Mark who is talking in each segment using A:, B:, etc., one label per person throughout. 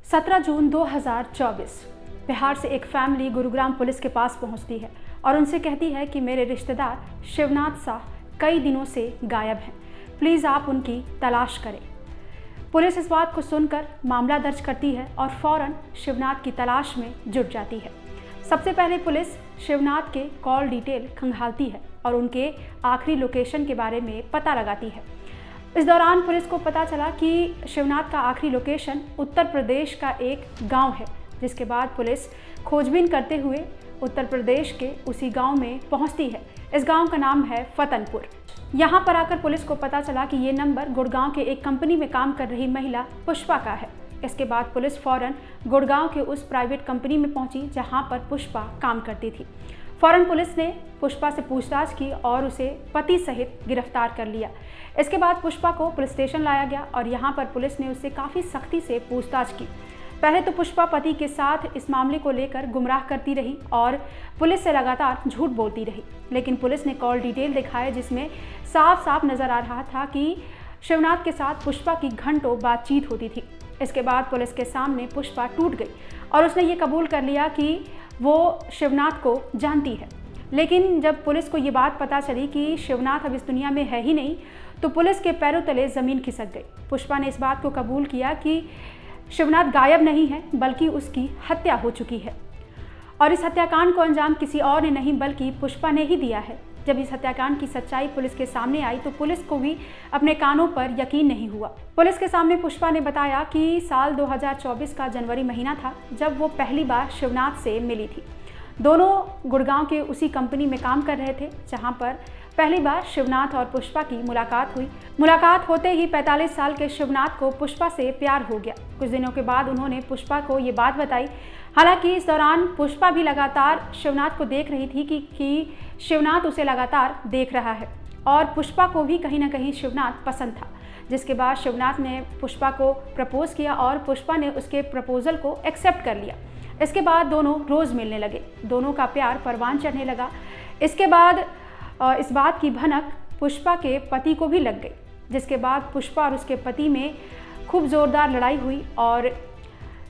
A: 17 जून 2024 बिहार से एक family Gurugram police के पास पहुंचती है और उनसे कहती है कि मेरे रिश्तेदार शिवनाथ शाह कई दिनों से गायब हैं, प्लीज़ आप उनकी तलाश करें। पुलिस इस बात को सुनकर मामला दर्ज करती है और फौरन शिवनाथ की तलाश में जुट जाती है। सबसे पहले पुलिस शिवनाथ के कॉल डिटेल खंगालती है और उनके आखिरी लोकेशन के बारे में पता लगाती है। इस दौरान पुलिस को पता चला कि शिवनाथ का आखिरी लोकेशन उत्तर प्रदेश का एक गांव है, जिसके बाद पुलिस खोजबीन करते हुए उत्तर प्रदेश के उसी गांव में पहुंचती है। इस गांव का नाम है फतनपुर। यहां पर आकर पुलिस को पता चला कि ये नंबर गुड़गांव के एक कंपनी में काम कर रही महिला पुष्पा का है। इसके बाद पुलिस फौरन गुड़गांव के उस प्राइवेट कंपनी में पहुंची जहां पर पुष्पा काम करती थी। फौरन पुलिस ने पुष्पा से पूछताछ की और उसे पति सहित गिरफ्तार कर लिया। इसके बाद पुष्पा को पुलिस स्टेशन लाया गया और यहाँ पर पुलिस ने उससे काफ़ी सख्ती से पूछताछ की। पहले तो पुष्पा पति के साथ इस मामले को लेकर गुमराह करती रही और पुलिस से लगातार झूठ बोलती रही, लेकिन पुलिस ने कॉल डिटेल दिखाए जिसमें साफ साफ नज़र आ रहा था कि शिवनाथ के साथ पुष्पा की घंटों बातचीत होती थी। इसके बाद पुलिस के सामने पुष्पा टूट गई और उसने ये कबूल कर लिया कि वो शिवनाथ को जानती है। लेकिन जब पुलिस को ये बात पता चली कि शिवनाथ अब इस दुनिया में है ही नहीं, तो पुलिस के पैरों तले ज़मीन खिसक गई। पुष्पा ने इस बात को कबूल किया कि शिवनाथ गायब नहीं है, बल्कि उसकी हत्या हो चुकी है और इस हत्याकांड को अंजाम किसी और ने नहीं बल्कि पुष्पा ने ही दिया है। जब इस हत्याकांड की सच्चाई पुलिस के सामने आई तो पुलिस को भी अपने कानों पर यकीन नहीं हुआ। पुलिस के सामने पुष्पा ने बताया कि साल 2024 का जनवरी महीना था जब वो पहली बार शिवनाथ से मिली थी। दोनों गुड़गांव के उसी कंपनी में काम कर रहे थे जहां पर पहली बार शिवनाथ और पुष्पा की मुलाकात हुई। मुलाकात होते ही 45 साल के शिवनाथ को पुष्पा से प्यार हो गया। कुछ दिनों के बाद उन्होंने पुष्पा को ये बात बताई। हालांकि इस दौरान पुष्पा भी लगातार शिवनाथ को देख रही थी कि शिवनाथ उसे लगातार देख रहा है और पुष्पा को भी कहीं ना कहीं शिवनाथ पसंद था। जिसके बाद शिवनाथ ने पुष्पा को प्रपोज किया और पुष्पा ने उसके प्रपोजल को एक्सेप्ट कर लिया। इसके बाद दोनों रोज़ मिलने लगे, दोनों का प्यार परवान चढ़ने लगा। इसके बाद इस बात की भनक पुष्पा के पति को भी लग गई, जिसके बाद पुष्पा और उसके पति में खूब ज़ोरदार लड़ाई हुई और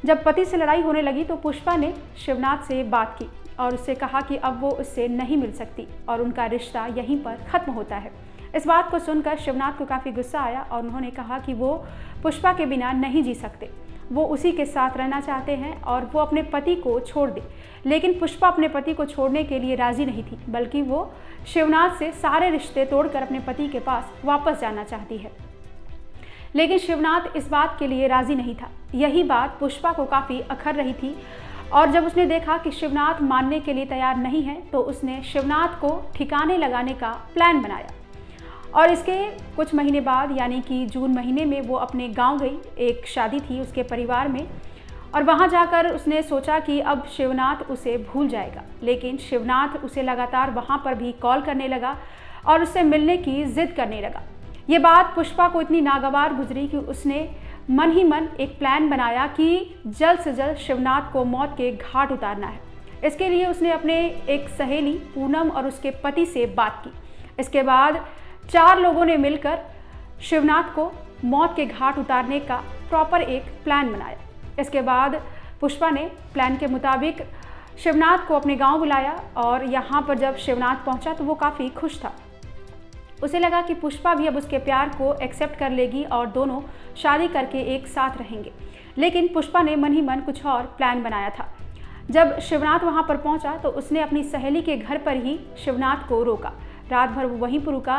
A: जब पति से लड़ाई होने लगी तो पुष्पा ने शिवनाथ से बात की और उससे कहा कि अब वो उससे नहीं मिल सकती और उनका रिश्ता यहीं पर ख़त्म होता है। इस बात को सुनकर शिवनाथ को काफ़ी गुस्सा आया और उन्होंने कहा कि वो पुष्पा के बिना नहीं जी सकते, वो उसी के साथ रहना चाहते हैं और वो अपने पति को छोड़ दे। लेकिन पुष्पा अपने पति को छोड़ने के लिए राज़ी नहीं थी, बल्कि वो शिवनाथ से सारे रिश्ते तोड़कर अपने पति के पास वापस जाना चाहती है। लेकिन शिवनाथ इस बात के लिए राज़ी नहीं था। यही बात पुष्पा को काफ़ी अखर रही थी और जब उसने देखा कि शिवनाथ मानने के लिए तैयार नहीं है तो उसने शिवनाथ को ठिकाने लगाने का प्लान बनाया और इसके कुछ महीने बाद यानी कि जून महीने में वो अपने गांव गई। एक शादी थी उसके परिवार में और वहां जाकर उसने सोचा कि अब शिवनाथ उसे भूल जाएगा, लेकिन शिवनाथ उसे लगातार वहां पर भी कॉल करने लगा और उससे मिलने की जिद करने लगा। ये बात पुष्पा को इतनी नागवार गुजरी कि उसने मन ही मन एक प्लान बनाया कि जल्द से जल्द शिवनाथ को मौत के घाट उतारना है। इसके लिए उसने अपने एक सहेली पूनम और उसके पति से बात की। इसके बाद 4 लोगों ने मिलकर शिवनाथ को मौत के घाट उतारने का प्रॉपर एक प्लान बनाया। इसके बाद पुष्पा ने प्लान के मुताबिक शिवनाथ को अपने गांव बुलाया और यहाँ पर जब शिवनाथ पहुँचा तो वो काफ़ी खुश था। उसे लगा कि पुष्पा भी अब उसके प्यार को एक्सेप्ट कर लेगी और दोनों शादी करके एक साथ रहेंगे। लेकिन पुष्पा ने मन ही मन कुछ और प्लान बनाया था। जब शिवनाथ वहाँ पर पहुँचा तो उसने अपनी सहेली के घर पर ही शिवनाथ को रोका। रात भर वो वहीं पर रुका।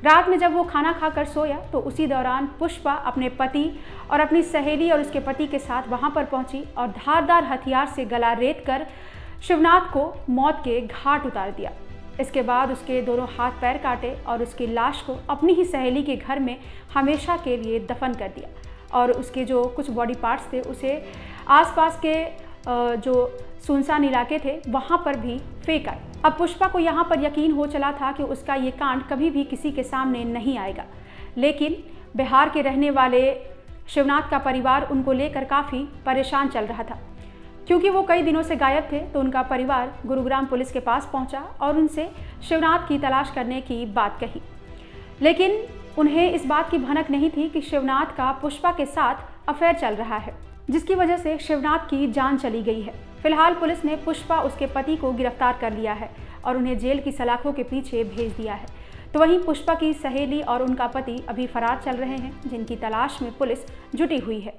A: रात में जब वो खाना खाकर सोया तो उसी दौरान पुष्पा अपने पति और अपनी सहेली और उसके पति के साथ वहाँ पर पहुँची और धारदार हथियार से गला रेत कर शिवनाथ को मौत के घाट उतार दिया। इसके बाद उसके दोनों हाथ पैर काटे और उसकी लाश को अपनी ही सहेली के घर में हमेशा के लिए दफन कर दिया और उसके जो कुछ बॉडी पार्ट्स थे उसे आसपास के जो सुनसान इलाके थे वहाँ पर भी फेंक आए। अब पुष्पा को यहाँ पर यकीन हो चला था कि उसका ये कांड कभी भी किसी के सामने नहीं आएगा, लेकिन बिहार के रहने वाले शिवनाथ का परिवार उनको लेकर काफ़ी परेशान चल रहा था। क्योंकि वो कई दिनों से गायब थे तो उनका परिवार गुरुग्राम पुलिस के पास पहुंचा और उनसे शिवनाथ की तलाश करने की बात कही। लेकिन उन्हें इस बात की भनक नहीं थी कि शिवनाथ का पुष्पा के साथ अफेयर चल रहा है। जिसकी वजह से शिवनाथ की जान चली गई है। फिलहाल पुलिस ने पुष्पा उसके पति को गिरफ्तार कर लिया है और उन्हें जेल की सलाखों के पीछे भेज दिया है। तो वहीं पुष्पा की सहेली और उनका पति अभी फरार चल रहे हैं, जिनकी तलाश में पुलिस जुटी हुई है।